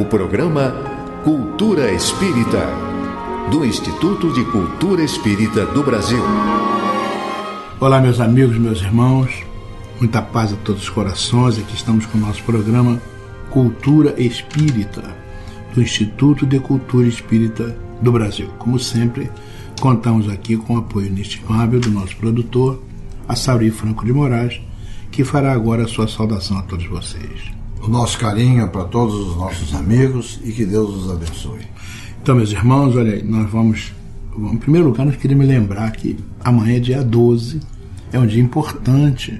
o programa Cultura Espírita, do Instituto de Cultura Espírita do Brasil. Olá, meus amigos, meus irmãos, muita paz a todos os corações. Aqui estamos com o nosso programa Cultura Espírita, do Instituto de Cultura Espírita do Brasil. Como sempre, contamos aqui com o apoio inestimável do nosso produtor, Assauri Franco de Moraes, que fará agora a sua saudação a todos vocês. O nosso carinho é para todos os nossos amigos e que Deus os abençoe. Então, meus irmãos, olha aí, nós vamos... Em primeiro lugar, nós queríamos lembrar que amanhã é dia 12, é um dia importante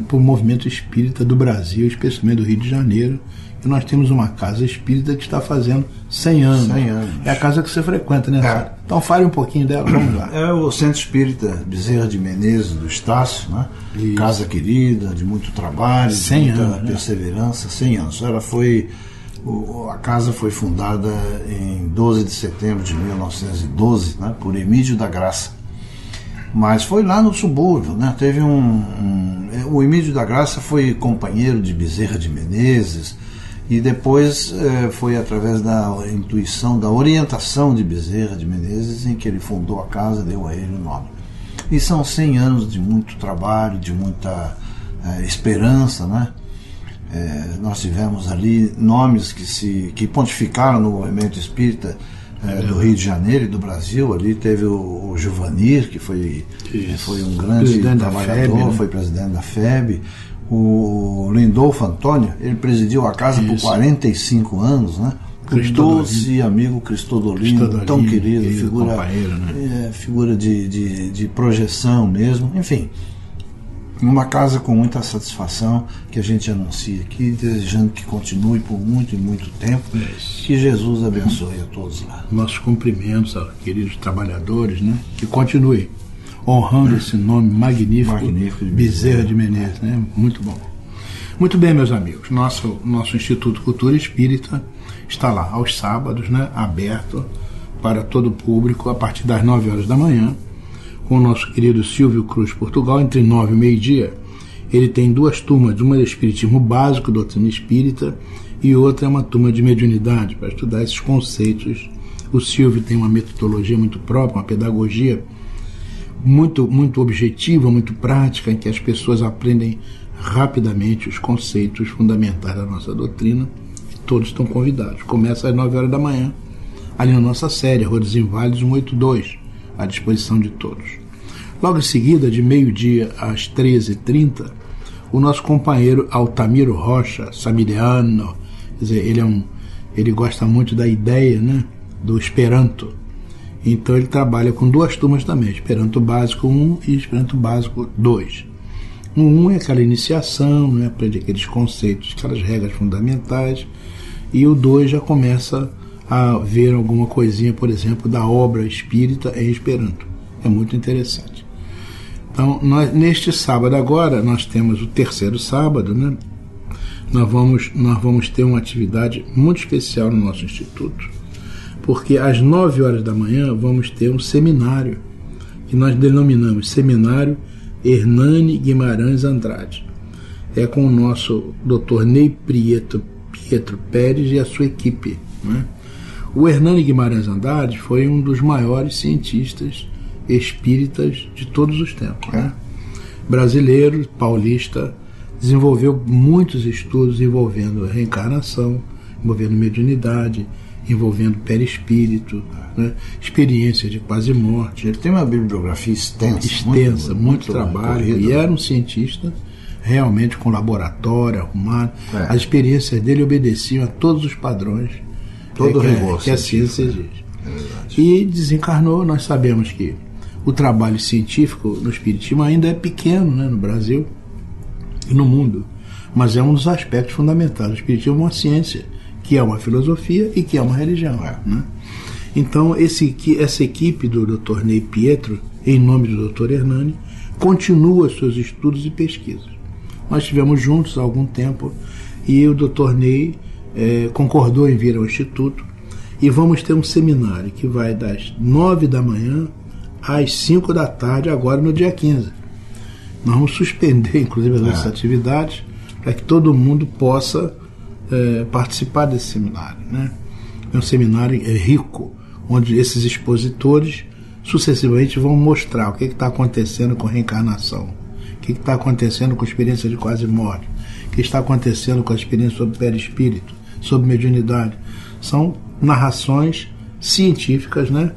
para o movimento espírita do Brasil, especialmente do Rio de Janeiro, e nós temos uma casa espírita que está fazendo 100 anos. 100 anos. É a casa que você frequenta, né? É. Então fale um pouquinho dela, vamos lá. É o Centro Espírita Bezerra de Menezes do Estácio, né? Casa querida, de muito trabalho, de muita perseverança, 100 anos. A casa foi fundada em 12 de setembro de 1912, né? Por Emídio da Graça. Mas foi lá no subúrbio, né? Teve o Emídio da Graça foi companheiro de Bezerra de Menezes, e depois foi através da intuição, da orientação de Bezerra de Menezes, em que ele fundou a casa, deu a ele o nome. E são 100 anos de muito trabalho, de muita esperança, né? Nós tivemos ali nomes que pontificaram no movimento espírita do Rio de Janeiro e do Brasil. Ali teve o Juvanir, que foi um grande trabalhador, FEB, né? Foi presidente da FEB. O Lindolfo Antônio, ele presidiu a casa por 45 anos, né? O doce amigo Cristodolino, tão querido, figura de projeção mesmo, enfim. Uma casa com muita satisfação, que a gente anuncia aqui, desejando que continue por muito e muito tempo. Que Jesus abençoe a todos lá. Nossos cumprimentos aos queridos trabalhadores, né? Que continue honrando esse nome magnífico de Bezerra de Menezes, né? Muito bom. Muito bem, meus amigos, nosso Instituto Cultura Espírita está lá aos sábados, né? Aberto para todo o público a partir das 9 horas da manhã, com o nosso querido Silvio Cruz Portugal, entre 9 e meio-dia. Ele tem 2 turmas, uma de Espiritismo Básico, doutrina espírita, e outra é uma turma de mediunidade, para estudar esses conceitos. O Silvio tem uma metodologia muito própria, uma pedagogia muito objetiva, muito prática, em que as pessoas aprendem rapidamente os conceitos fundamentais da nossa doutrina, e todos estão convidados. Começa às 9 horas da manhã, ali na nossa série, Rua dos Inválidos 182, à disposição de todos. Logo em seguida, de meio-dia às 13h30, o nosso companheiro Altamiro Rocha, samiriano, quer dizer, ele gosta muito da ideia, né, do Esperanto. Então ele trabalha com 2 turmas também, Esperanto Básico 1 e Esperanto Básico 2. O 1 é aquela iniciação, né, aprende aqueles conceitos, aquelas regras fundamentais, e o 2 já começa a ver alguma coisinha, por exemplo, da obra espírita em Esperanto. É muito interessante. Então, neste sábado agora, nós temos o 3º sábado, né? Nós vamos ter uma atividade muito especial no nosso instituto, porque às 9 horas da manhã vamos ter um seminário, que nós denominamos Seminário Hernani Guimarães Andrade. É com o nosso Dr. Ney Pietro Pérez e a sua equipe, né? O Hernani Guimarães Andrade foi um dos maiores cientistas espíritas de todos os tempos, né? Brasileiro, paulista, desenvolveu muitos estudos envolvendo reencarnação, envolvendo mediunidade, envolvendo perispírito, né? Experiência de quase morte. Ele tem uma bibliografia extensa, muito trabalho, e era um cientista realmente com laboratório arrumado. As experiências dele obedeciam a todos os padrões que a ciência exige. E desencarnou. Nós sabemos que o trabalho científico no espiritismo ainda é pequeno, né, no Brasil e no mundo, mas é um dos aspectos fundamentais. O espiritismo é uma ciência, que é uma filosofia e que é uma religião, né? Então essa equipe do Dr. Ney Pietro, em nome do Dr. Hernani, continua seus estudos e pesquisas. Nós estivemos juntos há algum tempo e o Dr. Ney concordou em vir ao Instituto, e vamos ter um seminário que vai das 9 da manhã às 5 da tarde, agora no dia 15. Nós vamos suspender, inclusive, as nossas atividades, para que todo mundo possa participar desse seminário, né? É um seminário rico, onde esses expositores sucessivamente vão mostrar o que está acontecendo com reencarnação, o que está acontecendo com a experiência de quase morte, o que está acontecendo com a experiência sobre perispírito, sobre mediunidade. São narrações científicas, né?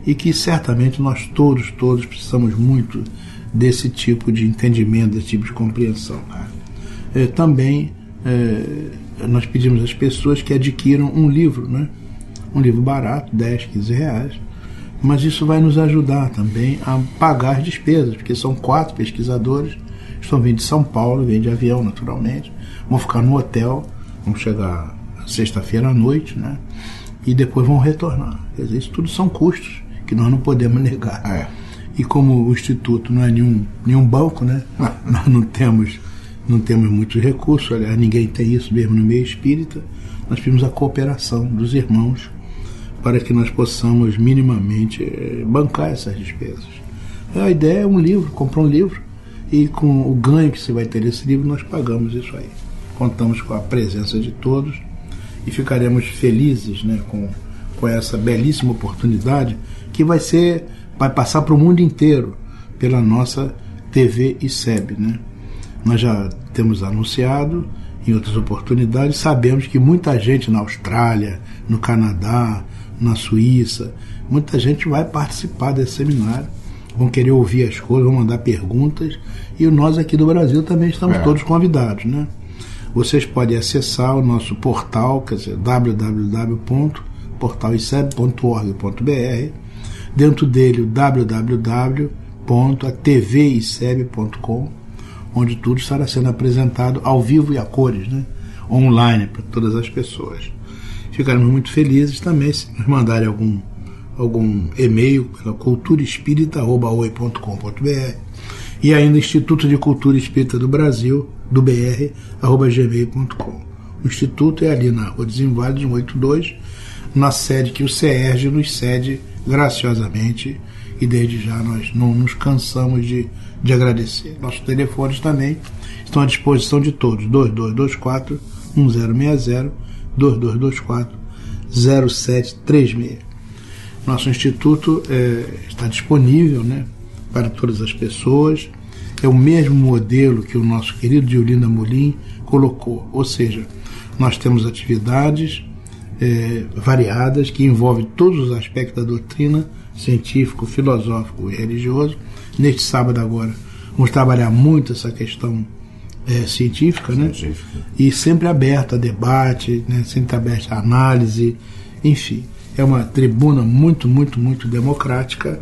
E que certamente nós todos precisamos muito desse tipo de entendimento, desse tipo de compreensão, né? Também nós pedimos às pessoas que adquiram um livro, né? Um livro barato, 10, 15 reais, mas isso vai nos ajudar também a pagar as despesas, porque são 4 pesquisadores, estão vindo de São Paulo, vêm de avião naturalmente, vão ficar no hotel, vão chegar sexta-feira à noite, né? E depois vão retornar. Quer dizer, isso tudo são custos que nós não podemos negar. E como o Instituto não é nenhum banco, né? Nós não temos muitos recursos, aliás, ninguém tem isso mesmo no meio espírita, nós pedimos a cooperação dos irmãos para que nós possamos minimamente bancar essas despesas. A ideia é um livro, comprar um livro, e com o ganho que você vai ter desse livro, nós pagamos isso aí. Contamos com a presença de todos e ficaremos felizes, né, com essa belíssima oportunidade que vai passar para o mundo inteiro pela nossa TV ICEB, né? Nós já temos anunciado em outras oportunidades, sabemos que muita gente na Austrália, no Canadá, na Suíça, muita gente vai participar desse seminário, vão querer ouvir as coisas, vão mandar perguntas, e nós aqui do Brasil também estamos todos convidados, né? Vocês podem acessar o nosso portal, quer dizer, www.portaliseb.org.br, dentro dele o www.atviceb.com, onde tudo estará sendo apresentado ao vivo e a cores, né? Online para todas as pessoas. Ficaremos muito felizes também se nos mandarem algum e-mail pela culturaespírita@oi.com.br e ainda Instituto de Cultura Espírita do Brasil, do BR, @gmail.com. O Instituto é ali na Rua Desinvalidos 182, na sede que o CERJ nos cede graciosamente, e desde já nós não nos cansamos de agradecer. Nossos telefones também estão à disposição de todos, 2224-1060, 2224-0736. Nosso Instituto está disponível, né, para todas as pessoas. É o mesmo modelo que o nosso querido Diolinda Molim colocou, ou seja, nós temos atividades variadas que envolvem todos os aspectos da doutrina, científico, filosófico e religioso. Neste sábado agora vamos trabalhar muito essa questão científica, né? E sempre aberta a debate, né? Sempre aberta a análise, enfim, é uma tribuna muito democrática,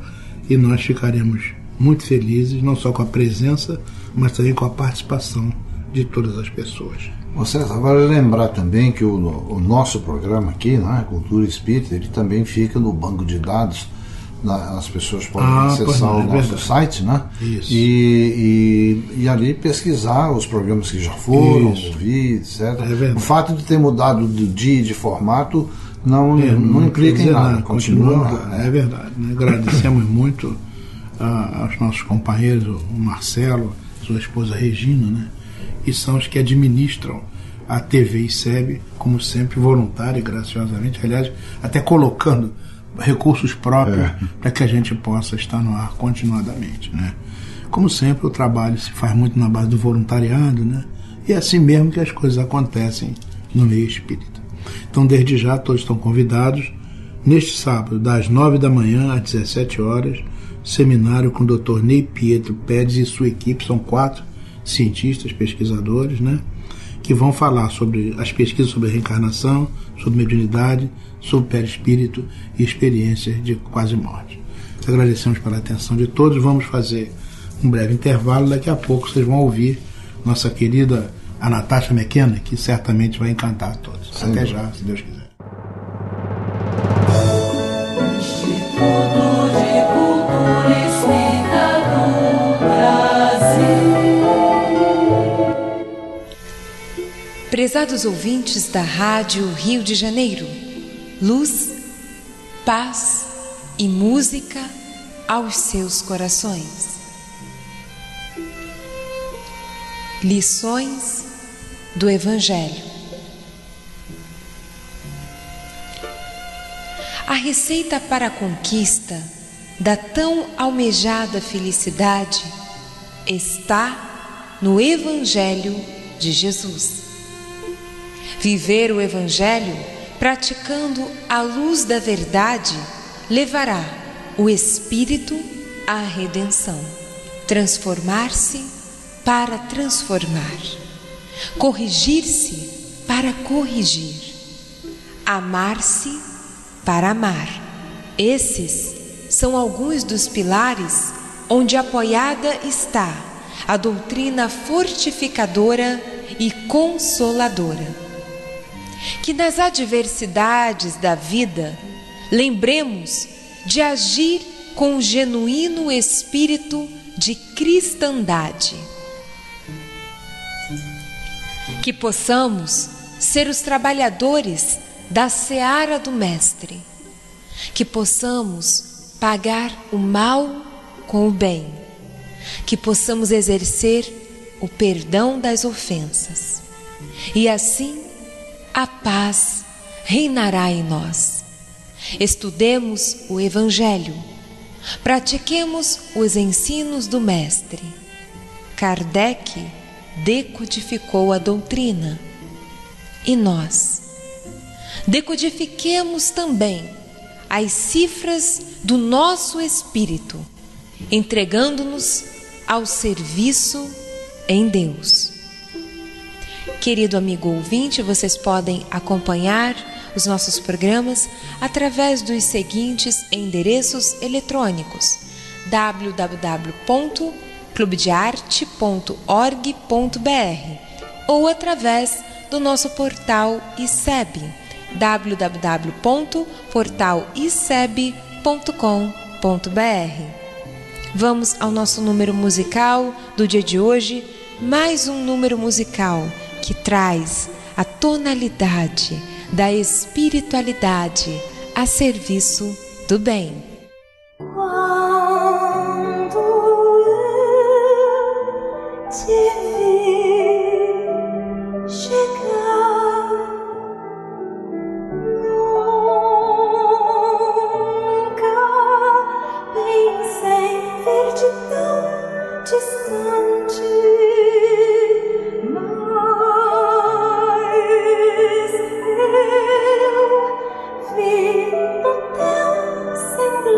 e nós ficaremos muito felizes, não só com a presença, mas também com a participação de todas as pessoas. César, vale lembrar também que o nosso programa aqui, né, Cultura Espírita, ele também fica no banco de dados. As pessoas podem acessar o nosso site, né? Isso. E ali pesquisar os programas que já foram, ouvir, etc. O fato de ter mudado de dia e de formato não implica em nada. Continua. É verdade. Né? Agradecemos muito aos nossos companheiros, o Marcelo, sua esposa Regina, né? E são os que administram a TV ICEB, como sempre, voluntária e graciosamente, aliás, até colocando recursos próprios para que a gente possa estar no ar continuadamente, né? Como sempre, o trabalho se faz muito na base do voluntariado, né? E é assim mesmo que as coisas acontecem no meio espírita. Então, desde já, todos estão convidados. Neste sábado, das 9 da manhã às 17 horas, seminário com o Dr. Ney Pietro Pérez e sua equipe, são 4 cientistas, pesquisadores, né? Que vão falar sobre as pesquisas sobre reencarnação, sobre mediunidade, sobre perispírito e experiências de quase morte. Agradecemos pela atenção de todos. Vamos fazer um breve intervalo. Daqui a pouco vocês vão ouvir nossa querida a Natasha McKenna, que certamente vai encantar a todos. Sim. Até já, se Deus quiser. Instituto de Cultura Espírita do Brasil. Prezados ouvintes da Rádio Rio de Janeiro, luz, paz e música aos seus corações. Lições do Evangelho. A receita para a conquista da tão almejada felicidade está no Evangelho de Jesus. Viver o Evangelho praticando a luz da verdade levará o espírito à redenção. Transformar-se para transformar. Corrigir-se para corrigir. Amar-se para amar. Esses são alguns dos pilares onde apoiada está a doutrina fortificadora e consoladora. Que nas adversidades da vida lembremos de agir com o genuíno espírito de cristandade. Que possamos ser os trabalhadores da seara do Mestre. Que possamos pagar o mal com o bem. Que possamos exercer o perdão das ofensas. E assim a paz reinará em nós. Estudemos o Evangelho. Pratiquemos os ensinos do Mestre. Kardec decodificou a doutrina. E nós decodifiquemos também as cifras do nosso espírito, entregando-nos ao serviço em Deus. Querido amigo ouvinte, vocês podem acompanhar os nossos programas através dos seguintes endereços eletrônicos: www.clubedearte.org.br ou através do nosso portal ICEB, www.portaliceb.com.br. Vamos ao nosso número musical do dia de hoje, mais um número musical que traz a tonalidade da espiritualidade a serviço do bem. Quando eu te vi chegar, nunca pensei ver-te tão distante. Mas eu vi no teu semblante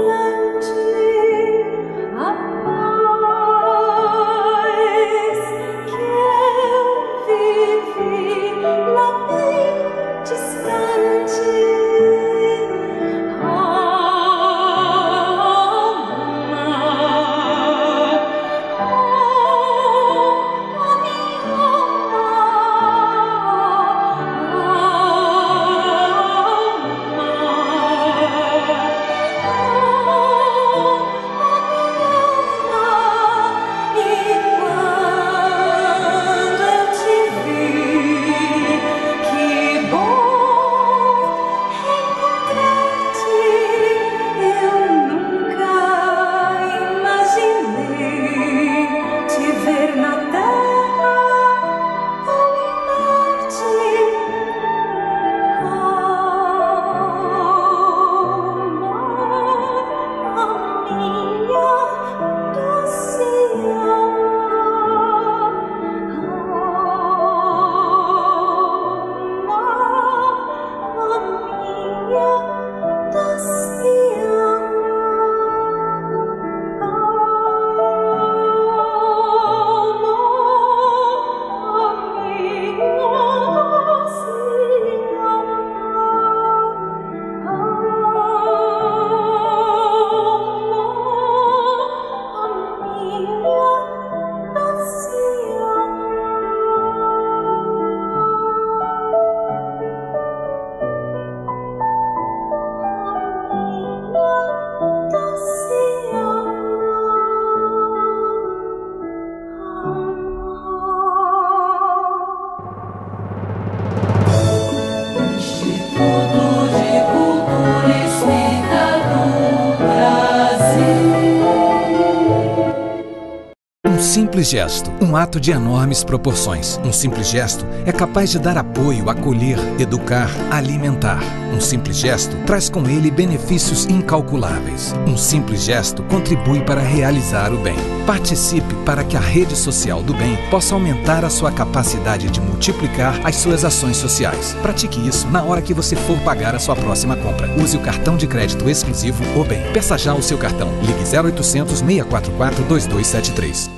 simples gesto, um ato de enormes proporções. Um simples gesto é capaz de dar apoio, acolher, educar, alimentar. Um simples gesto traz com ele benefícios incalculáveis. Um simples gesto contribui para realizar o bem. Participe para que a rede social do bem possa aumentar a sua capacidade de multiplicar as suas ações sociais. Pratique isso na hora que você for pagar a sua próxima compra. Use o cartão de crédito exclusivo O Bem. Peça já o seu cartão. Ligue 0800 644 2273.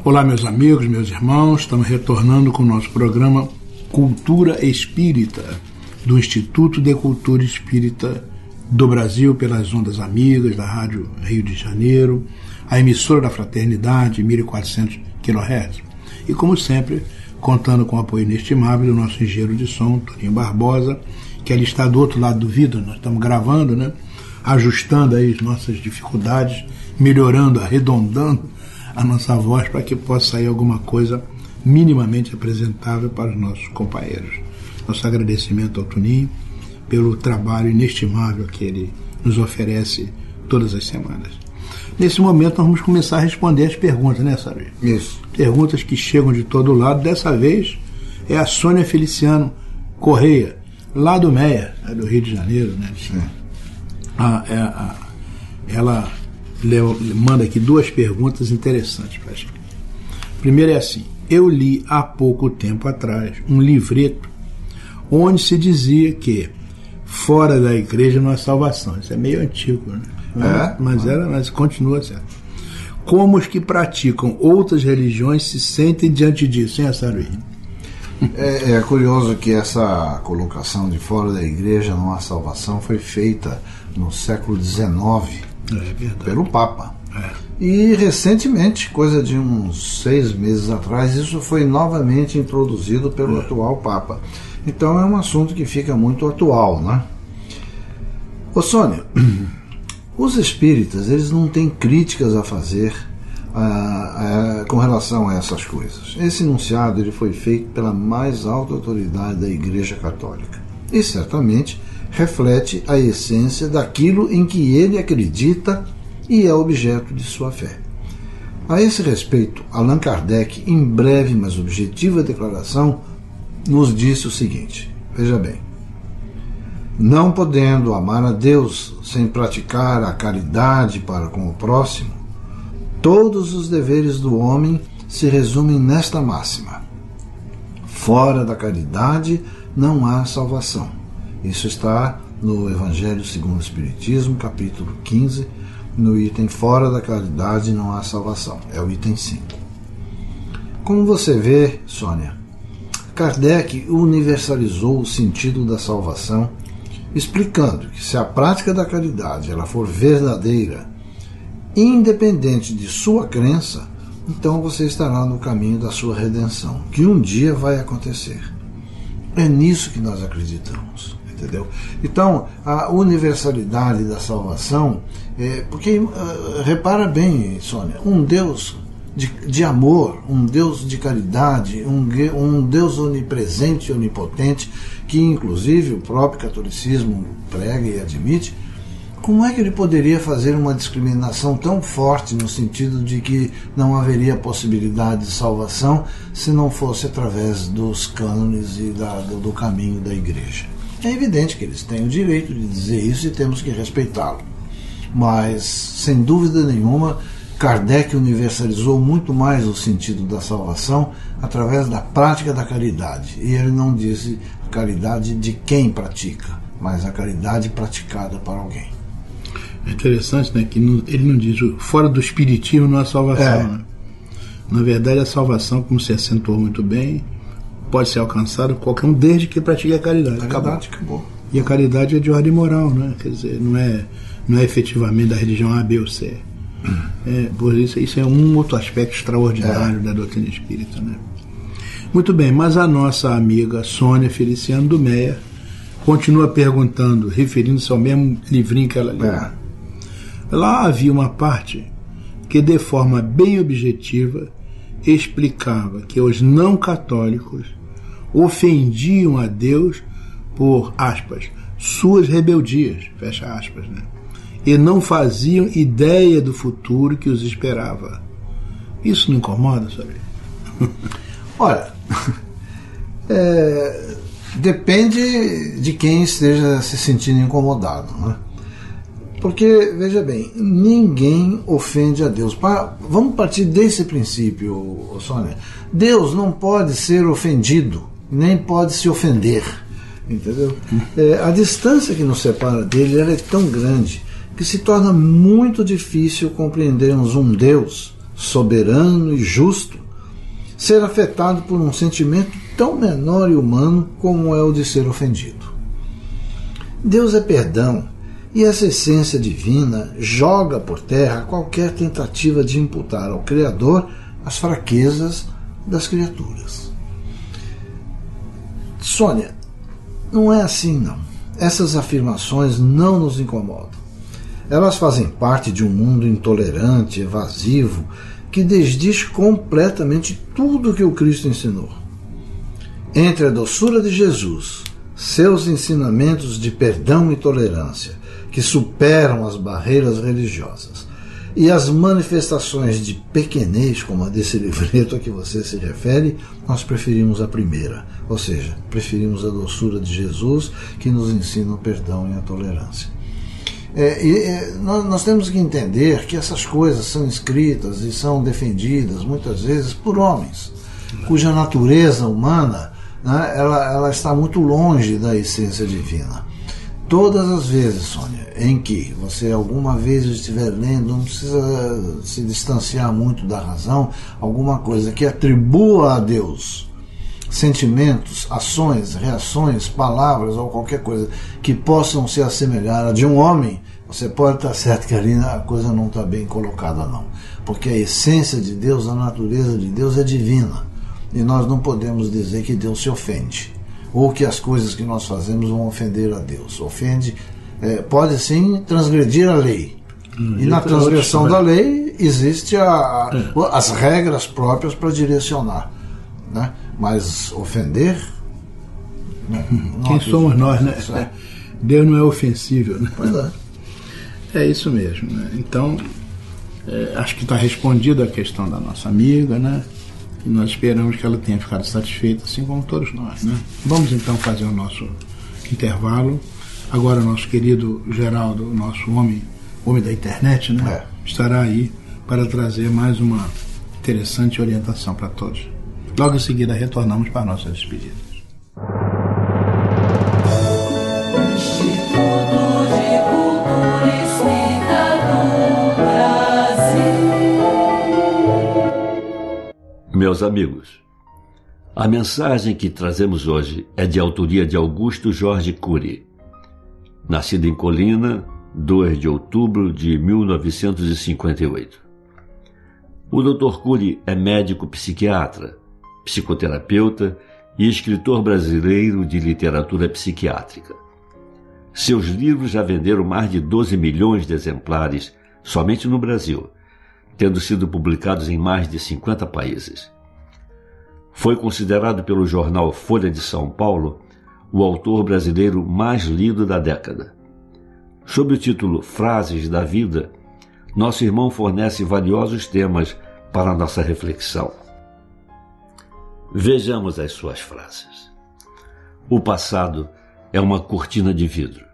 Olá, meus amigos, meus irmãos, estamos retornando com o nosso programa Cultura Espírita, do Instituto de Cultura Espírita do Brasil, pelas ondas amigas da Rádio Rio de Janeiro, a emissora da Fraternidade, 1400 kHz. E, como sempre, contando com o apoio inestimável do nosso engenheiro de som, Toninho Barbosa, que ele está do outro lado do vidro. Nós estamos gravando, né? Ajustando aí as nossas dificuldades, melhorando, arredondando a nossa voz para que possa sair alguma coisa minimamente apresentável para os nossos companheiros. Nosso agradecimento ao Toninho pelo trabalho inestimável que ele nos oferece todas as semanas. Nesse momento nós vamos começar a responder as perguntas, né, Sérgio? Isso. Perguntas que chegam de todo lado. Dessa vez é a Sônia Feliciano Correia, lá do Meia, do Rio de Janeiro, né? Sim. Ela manda aqui duas perguntas interessantes para a gente. Primeiro é assim: eu li há pouco tempo atrás um livreto onde se dizia que fora da igreja não há salvação. Isso é meio antigo, né? Mas continua certo. Como os que praticam outras religiões se sentem diante disso, hein, Saruí? É curioso que essa colocação de fora da igreja não há salvação foi feita no século XIX pelo Papa. E recentemente, coisa de uns 6 meses atrás, isso foi novamente introduzido pelo atual Papa. Então é um assunto que fica muito atual, né? Ô Sônia, os espíritas, eles não têm críticas a fazer com relação a essas coisas. Esse enunciado ele foi feito pela mais alta autoridade da Igreja Católica e certamente reflete a essência daquilo em que ele acredita e é objeto de sua fé. A esse respeito, Allan Kardec, em breve mas objetiva declaração, nos disse o seguinte: veja bem, não podendo amar a Deus sem praticar a caridade para com o próximo, todos os deveres do homem se resumem nesta máxima: fora da caridade não há salvação. Isso está no Evangelho segundo o Espiritismo, capítulo 15, no item fora da caridade não há salvação. É o item 5. Como você vê, Sônia, Kardec universalizou o sentido da salvação, explicando que se a prática da caridade ela for verdadeira, independente de sua crença, então você estará no caminho da sua redenção, que um dia vai acontecer. É nisso que nós acreditamos, entendeu? Então, a universalidade da salvação, porque, repara bem, Sônia, um Deus de amor, um Deus de caridade, um Deus onipresente e onipotente, que inclusive o próprio catolicismo prega e admite, como é que ele poderia fazer uma discriminação tão forte no sentido de que não haveria possibilidade de salvação se não fosse através dos cânones e do caminho da igreja? É evidente que eles têm o direito de dizer isso e temos que respeitá-lo. Mas, sem dúvida nenhuma, Kardec universalizou muito mais o sentido da salvação através da prática da caridade. E ele não disse a caridade de quem pratica, mas a caridade praticada para alguém. É interessante, né, que ele não diz fora do espiritismo não há salvação. Né? Na verdade, a salvação, como se acentuou muito bem, pode ser alcançada por qualquer um desde que pratique a caridade. Acabou. E a caridade é de ordem moral, né? Quer dizer, não é efetivamente da religião A, B ou C. Por isso é um outro aspecto extraordinário da doutrina espírita, né? Muito bem, mas a nossa amiga Sônia Feliciano do Meia continua perguntando, referindo-se ao mesmo livrinho que ela leu. Lá havia uma parte que, de forma bem objetiva, explicava que os não católicos ofendiam a Deus por, aspas, suas rebeldias, fecha aspas, né? E não faziam ideia do futuro que os esperava. Isso não incomoda, sabe? Olha, depende de quem esteja se sentindo incomodado, né? Porque, veja bem, ninguém ofende a Deus. Vamos partir desse princípio, Sônia. Deus não pode ser ofendido, nem pode se ofender, entendeu? A distância que nos separa dele ela é tão grande que se torna muito difícil compreendermos um Deus soberano e justo ser afetado por um sentimento tão menor e humano como é o de ser ofendido. Deus é perdão, e essa essência divina joga por terra qualquer tentativa de imputar ao Criador as fraquezas das criaturas. Sônia, não é assim não. Essas afirmações não nos incomodam. Elas fazem parte de um mundo intolerante, evasivo, que desdiz completamente tudo o que o Cristo ensinou. Entre a doçura de Jesus, seus ensinamentos de perdão e tolerância, que superam as barreiras religiosas, e as manifestações de pequenez, como a desse livreto a que você se refere, nós preferimos a primeira, ou seja, preferimos a doçura de Jesus, que nos ensina o perdão e a tolerância. Nós temos que entender que essas coisas são escritas e são defendidas muitas vezes por homens, cuja natureza humana, né, ela está muito longe da essência divina. Todas as vezes, Sônia, em que você alguma vez estiver lendo, não precisa se distanciar muito da razão, alguma coisa que atribua a Deus sentimentos, ações, reações, palavras ou qualquer coisa que possam se assemelhar a de um homem, você pode estar certo que ali a coisa não está bem colocada não. Porque a essência de Deus, a natureza de Deus é divina. E nós não podemos dizer que Deus se ofende, ou que as coisas que nós fazemos vão ofender a Deus. Ofende, pode sim transgredir a lei. E na transgressão da lei existe as regras próprias para direcionar, né? Mas ofender... Quem somos nós, né? Deus não é ofensível, né? Pois é. É isso mesmo, né? Então, acho que está respondida a questão da nossa amiga, né? E nós esperamos que ela tenha ficado satisfeita, assim como todos nós, né? Vamos então fazer o nosso intervalo. Agora o nosso querido Geraldo, o nosso homem da internet, né? Estará aí para trazer mais uma interessante orientação para todos. Logo em seguida retornamos para nossas despedidas. Meus amigos, a mensagem que trazemos hoje é de autoria de Augusto Jorge Cury, nascido em Colina, 2 de outubro de 1958. O Dr. Cury é médico psiquiatra, psicoterapeuta e escritor brasileiro de literatura psiquiátrica. Seus livros já venderam mais de 12 milhões de exemplares somente no Brasil, tendo sido publicados em mais de 50 países. Foi considerado pelo jornal Folha de São Paulo o autor brasileiro mais lido da década. Sob o título Frases da Vida, nosso irmão fornece valiosos temas para a nossa reflexão. Vejamos as suas frases. O passado é uma cortina de vidro.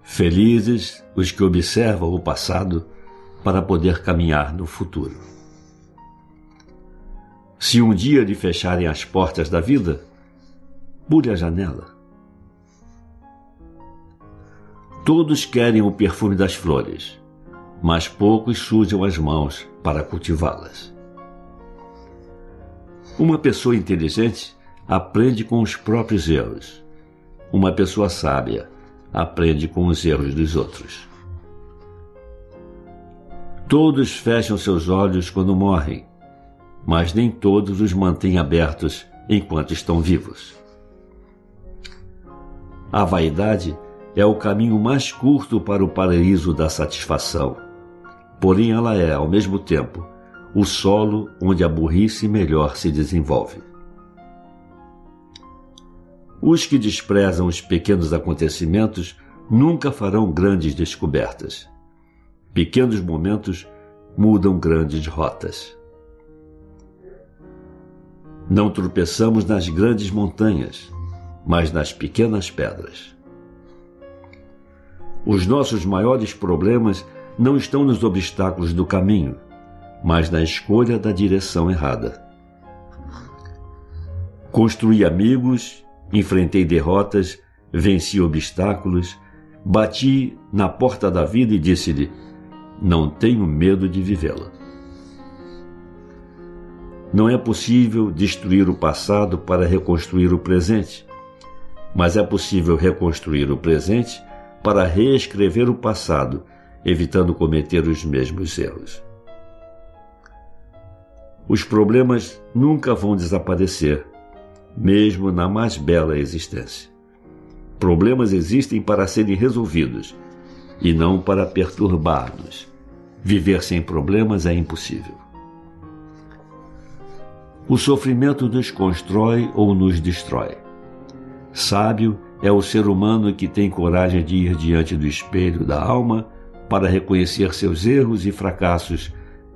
Felizes os que observam o passado para poder caminhar no futuro. Se um dia lhe fecharem as portas da vida, pule a janela. Todos querem o perfume das flores, mas poucos sujam as mãos para cultivá-las. Uma pessoa inteligente aprende com os próprios erros. Uma pessoa sábia aprende com os erros dos outros. Todos fecham seus olhos quando morrem, mas nem todos os mantêm abertos enquanto estão vivos. A vaidade é o caminho mais curto para o paraíso da satisfação, porém ela é, ao mesmo tempo, o solo onde a burrice melhor se desenvolve. Os que desprezam os pequenos acontecimentos nunca farão grandes descobertas. Pequenos momentos mudam grandes rotas. Não tropeçamos nas grandes montanhas, mas nas pequenas pedras. Os nossos maiores problemas não estão nos obstáculos do caminho, mas na escolha da direção errada. Construí amigos, enfrentei derrotas, venci obstáculos, bati na porta da vida e disse-lhe: não tenho medo de vivê-la. Não é possível destruir o passado para reconstruir o presente, mas é possível reconstruir o presente para reescrever o passado, evitando cometer os mesmos erros. Os problemas nunca vão desaparecer, mesmo na mais bela existência. Problemas existem para serem resolvidos e não para perturbar-nos. Viver sem problemas é impossível. O sofrimento nos constrói ou nos destrói. Sábio é o ser humano que tem coragem de ir diante do espelho da alma para reconhecer seus erros e fracassos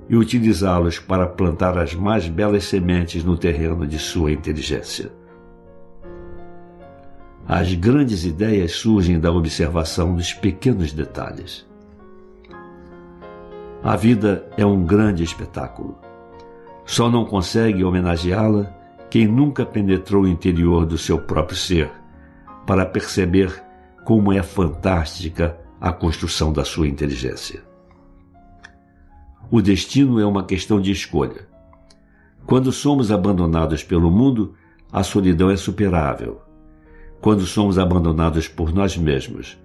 e utilizá-los para plantar as mais belas sementes no terreno de sua inteligência. As grandes ideias surgem da observação dos pequenos detalhes. A vida é um grande espetáculo. Só não consegue homenageá-la quem nunca penetrou o interior do seu próprio ser para perceber como é fantástica a construção da sua inteligência. O destino é uma questão de escolha. Quando somos abandonados pelo mundo, a solidão é superável. Quando somos abandonados por nós mesmos,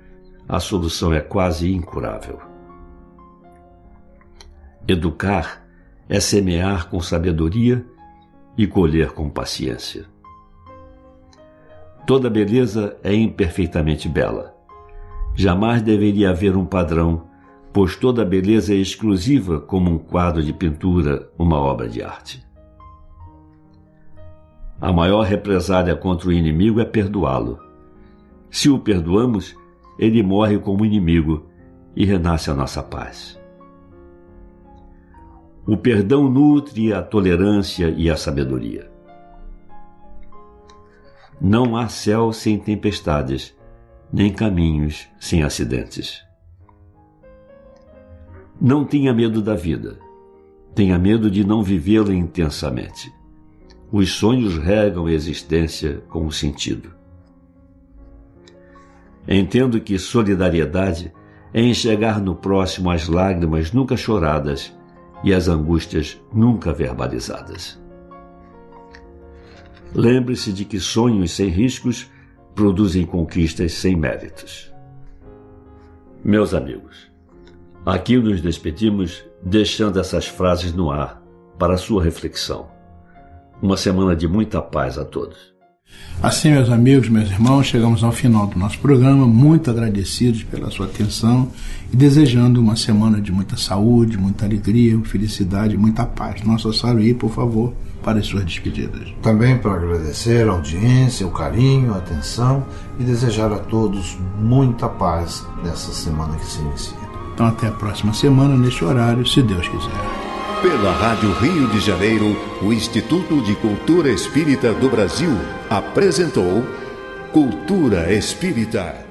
a solução é quase incurável. Educar é semear com sabedoria e colher com paciência. Toda beleza é imperfeitamente bela. Jamais deveria haver um padrão, pois toda beleza é exclusiva como um quadro de pintura, uma obra de arte. A maior represália contra o inimigo é perdoá-lo. Se o perdoamos, ele morre como inimigo e renasce a nossa paz. O perdão nutre a tolerância e a sabedoria. Não há céu sem tempestades, nem caminhos sem acidentes. Não tenha medo da vida. Tenha medo de não vivê-la intensamente. Os sonhos regam a existência com o sentido. Entendo que solidariedade é enxergar no próximo as lágrimas nunca choradas e as angústias nunca verbalizadas. Lembre-se de que sonhos sem riscos produzem conquistas sem méritos. Meus amigos, aqui nos despedimos deixando essas frases no ar para a sua reflexão. Uma semana de muita paz a todos. Assim, meus amigos, meus irmãos, chegamos ao final do nosso programa, muito agradecidos pela sua atenção e desejando uma semana de muita saúde, muita alegria, felicidade, muita paz. Nossa Saruí, por favor, para as suas despedidas. Também para agradecer a audiência, o carinho, a atenção e desejar a todos muita paz nessa semana que se inicia. Então até a próxima semana, neste horário, se Deus quiser. Pela Rádio Rio de Janeiro, o Instituto de Cultura Espírita do Brasil apresentou Cultura Espírita.